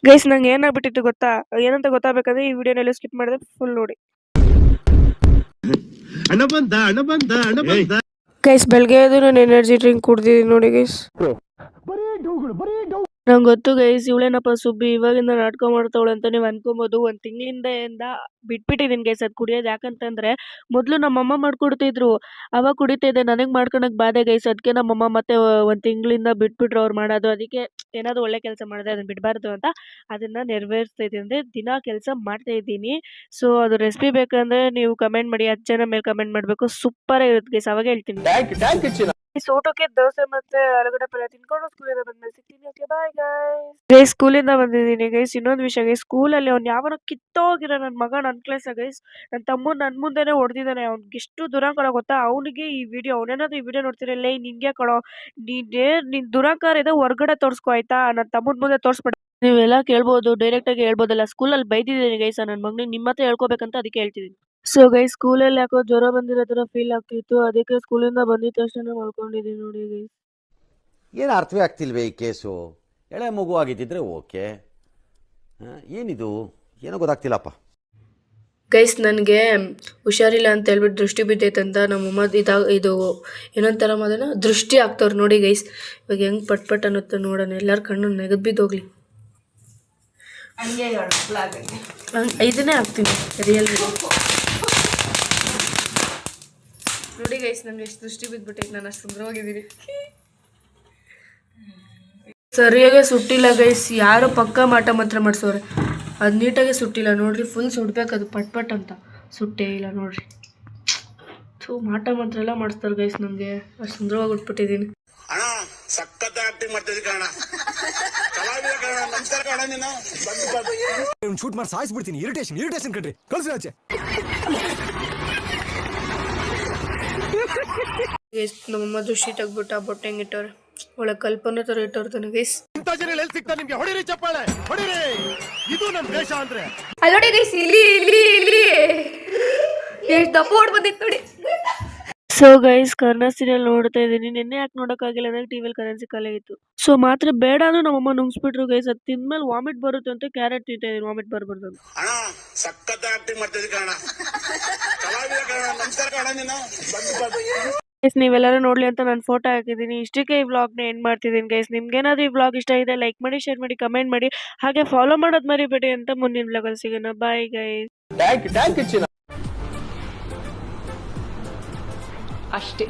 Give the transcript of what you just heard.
Guys ನಂಗೆ ಏನಾಗ್ಬಿಟ್ಟಿತ್ತು ಗೊತ್ತಾ, ಏನಂತ ಗೊತ್ತಾಗಬೇಕಂದ್ರೆ ಈ ವಿಡಿಯೋನೆಲ್ಲ ಸ್ಕಿಪ್ ಮಾಡಿದ್ರೆ ಫುಲ್ ನೋಡಿ. ಗೈಸ್ ಬೆಳಗ್ಗೆ ಎದ್ದು ನಾನು ಎನರ್ಜಿ ಡ್ರಿಂಕ್ ಕುಡ್ದಿದ್ದೀನಿ ನೋಡಿ ಗೈಸ್. ನಂಗೆ ಗೊತ್ತು ಗೈಸ್ ಇವಳೇನಪ್ಪ ಸುಬ್ಬಿ ಇವಾಗಿಂದ ನಾಟಕ ಮಾಡ್ತಾವಳೆ ಅಂತ ನೀವು ಅನ್ಕೊಬೋದು. ಒಂದ್ ತಿಂಗಳಿಂದ ಬಿಟ್ಬಿಟ್ಟಿದೀನಿ ಗೈಸ್ ಅದ್ ಕುಡಿಯೋದು. ಯಾಕಂತಂದ್ರೆ ಮೊದ್ಲು ನಮ್ಮಮ್ಮ ಮಾಡ್ಕೊಡ್ತಿದ್ರು, ಅವಾಗ ಕುಡಿತಿದ್ದೆ. ನನಗ್ ಮಾಡ್ಕೊಳಕ್ ಬಾಧೆ ಗೈಸ್, ಅದಕ್ಕೆ ನಮ್ಮಮ್ಮ ಮತ್ತೆ ಒಂದ್ ತಿಂಗಳಿಂದ ಬಿಟ್ಬಿಟ್ರು ಅವ್ರು ಮಾಡೋದು. ಅದಕ್ಕೆ ಏನಾದ್ರು ಒಳ್ಳೆ ಕೆಲಸ ಮಾಡಿದ್ರೆ ಅದನ್ನ ಬಿಡಬಾರ್ದು ಅಂತ ಅದನ್ನ ನೆರವೇರಿಸ್ತಾ ಇದ್ದೀನಿ, ಅಂದ್ರೆ ದಿನ ಕೆಲಸ ಮಾಡ್ತಾ ಇದ್ದೀನಿ. ಸೊ ಅದು ರೆಸಿಪಿ ಬೇಕಂದ್ರೆ ನೀವು ಕಮೆಂಟ್ ಮಾಡಿ, 10 ಜನ ಮೇಲೆ ಕಮೆಂಟ್ ಮಾಡ್ಬೇಕು. ಸೂಪರ್ ಆಗಿರುತ್ತೆ ಗೈಸ್, ಅವಾಗ ಹೇಳ್ತೀನಿ. ಊಟಕ್ಕೆ ದೋಸೆ ಮತ್ತೆ ಆಲೂಗಡ್ಡೆ ಪಲ್ಯ ತಿನ್ಕೊಂಡು ಸ್ಕೂಲಿಂದ ಬಂದ್ಮೇಲೆ ಸಿಗ್ತೀನಿ. Okay bye guys. ಸ್ಕೂಲಿಂದ ಬಂದಿದ್ದೀನಿ ಗೈಸ್. ಇನ್ನೊಂದು ವಿಷಯ ಗೈಸ್, ಸ್ಕೂಲಲ್ಲಿ ಅವ್ನು ಯಾವನೋ ಕಿತ್ತೋಗಿರೋ ನನ್ನ ಮಗ ನನ್ನ ಕ್ಲಾಸ್ ಗೈಸ್. ನನ್ನ ತಮ್ಮ ನನ್ನ ಮುಂದೆನೆ ಹೊಡೆದಿದ್ದಾನೆ. ಅವ್ನಿಗೆ ಎಷ್ಟು ದುರಾಂಕಾರ ಗೊತ್ತಾ. ಅವನಿಗೆ ಈ ವಿಡಿಯೋ, ಅವನೇನಾದ್ರು ಈ ವಿಡಿಯೋ ನೋಡ್ತಿರಲ್ಲ, ನಿಂಗೆ ಕಣೋ ನಿನ್ ದುರಾಂಕಾರ ಇದೆ ಹೊರಗಡೆ ತೋರ್ಸ್ಕೊ ಆಯ್ತಾ, ನನ್ನ ತಮ್ಮನ ಮುಂದೆ ತೋರ್ಸ್ಬೇಡ. ನೀವೆಲ್ಲ ಕೇಳ್ಬೋದು, ಡೈರೆಕ್ಟ್ ಆಗಿ ಹೇಳ್ಬೋದಲ್ಲ. ಸ್ಕೂಲಲ್ಲಿ ಬೈದಿದ್ದೀನಿ ಗೈಸ್ ನನ್ನ ಮಗನಿಗೆ, ನಿಮ್ಮ ಹತ್ರ ಹೇಳ್ಕೊಬೇಕಂತ ಅದಕ್ಕೆ ಹೇಳ್ತಿದ್ದೀನಿ. ಸೊ ಗೈಸ್ ಸ್ಕೂಲಲ್ಲಿ ಯಾಕೋ ಜ್ವರ ಬಂದಿರೋ ತರ ಫೀಲ್ ಆಗ್ತಿತ್ತು, ಅದಕ್ಕೆ ಸ್ಕೂಲಿಂದ ಬಂದಿದ ತಕ್ಷಣ ಮಲ್ಕೊಂಡಿದ್ದೀನಿ ನೋಡಿ ಗೈಸ್. ಏನು ಅರ್ಥವೇ ಆಗ್ತಿಲ್ವೇ ಈ ಕೇಸು? ಎಳೆ ಮಗು ಆಗಿದ್ದಿದ್ರೆ ಓಕೆ, ಏನಿದು ಏನೋ ಗೊತ್ತಾಗ್ತಿಲ್ಲಪ್ಪ. ಗೈಸ್ ನನಗೆ ಹುಷಾರಿಲ್ಲ ಅಂತ ಹೇಳ್ಬಿಟ್ಟು ದೃಷ್ಟಿ ಬಿದ್ದೈತಂತ ನಮ್ಮಮ್ಮ ಇದು ಏನಂತಾರ ಅದನ್ನ ದೃಷ್ಟಿ ಆಗ್ತವ್ರು ನೋಡಿ ಗೈಸ್. ಇವಾಗ ಹೆಂಗ್ ಪಟ್ ಅನ್ನುತ್ತೆ ನೋಡೋಣ, ಎಲ್ಲರ ಕಣ್ಣು ನೆಗದ್ ಬಿದ್ದೋಗ್ಲಿ. ಇದನ್ನೇ ಹಾಕ್ತೀನಿ ರಿಯಲ್ ನೋಡಿ ಗೈಸ್. ನನಗೆ ಎಷ್ಟು ದೃಷ್ಟಿ ಬಿದ್ದುಬಿಟ್ಟೈತೆ, ನಾನು ಅಷ್ಟು ಸುಂದರವಾಗಿದ್ದೀನಿ. ಸರಿಯಾಗಿ ಸುಟ್ಟಿಲ್ಲ ಗೈಸ್, ಯಾರೋ ಪಕ್ಕ ಮಾಟ ಮಾಡಿಸೋರೆ. ಅದು ನೀಟಾಗಿ ಸುಟ್ಟಿಲ್ಲ ನೋಡ್ರಿ, ಫುಲ್ ಸುಡ್ಬೇಕು ಅದು ಪಟ್ ಅಂತ. ಸುಟ್ಟೇ ಇಲ್ಲ ನೋಡ್ರಿ. ಮಾಟ ಮಂತ್ರ ಎಲ್ಲ ಮಾಡಿಸ್ತಾರೆ ಗೈಸ್. ನನಗೆ ಅಷ್ಟು ಸುಂದರವಾಗಿ ಉಟ್ಬಿಟ್ಟಿದ್ದೀನಿ. ಶೂಟ್ ಮಾಡಿ ಸಾಯಿಸ್ಬಿಡ್ತೀನಿ. ಇರಿಟೇಷನ್ ಕಣ್ರಿ, ಕಳ್ಸಿ ಆಚೆ. ನಮ್ಮಮ್ಮ ದೃಷ್ಟಿ ತೆಗ್ಬಿಟ್ಟು ಆ ಬೊಟ್ಟೆ ಹೆಂಗಿಟ್ಟವ್ರೆ, ಒಳ್ಳೆ ಕಲ್ಪನೆ ತರ ಇಟ್ಟವ್ರ ತಾನೆ ಗೈಸ್. ಅಲ್ಲೋಡಿ ಗೈಸ್, ಇಲ್ಲಿ ಎಷ್ಟು ದಪ್ಪ ಓಡ್ ಬಂದಿತ್ತು ನೋಡಿ. ಸೊ ಗೈಸ್ ಕರ್ನಾ ಸೀರಿಯಲ್ ನೋಡ್ತಾ ಇದ್ದೀನಿ. ನಿನ್ನೆ ಯಾಕೆ ನೋಡೋಕ್ಕಾಗಿಲ್ಲ ಅಂದ್ರೆ ಟಿವಿಯಲ್ಲಿ ಕರೆನ್ಸಿ ಖಾಲಿ ಆಗಿತ್ತು. ಸೊ ಮಾತ್ರ ಬೇಡ ಅಂದ್ರೆ ನಮ್ಮಮ್ಮ ನುಂಗ್ಸ್ಬಿಟ್ರು ಗೈಸ್. ಅದು ತಿಂದ್ಮೇಲೆ ವಾಮಿಟ್ ಬರುತ್ತೆ ಅಂತ ಕ್ಯಾರೆಟ್ ತಿಂತಾ ಇದೀನಿ, ವಾಮಿಟ್ ಬರ್ಬಾರ್ದು ಅಂತ. ನೀವೆಲ್ಲರೂ ನೋಡ್ಲಿ ಅಂತ ನಾನು ಫೋಟೋ ಹಾಕಿದ್ದೀನಿ. ಇಷ್ಟಕ್ಕೆ ಈ ವ್ಲಾಗ್ನ ಎಂಡ್ ಮಾಡ್ತಿದ್ದೀನಿ ಗೈಸ್. ನಿಮ್ಗೇನಾದ್ರೂ ಈ ವ್ಲಾಗ್ ಇಷ್ಟ ಇದೆ ಲೈಕ್ ಮಾಡಿ, ಶೇರ್ ಮಾಡಿ, ಕಮೆಂಟ್ ಮಾಡಿ, ಹಾಗೆ ಫಾಲೋ ಮಾಡೋದು ಮರಿಬೇಡಿ ಅಂತ. ಮುಂದಿನ ವ್ಲಾಗಲ್ಲಿ ಸಿಗೋಣ. Bye guys. ಅಷ್ಟೇ.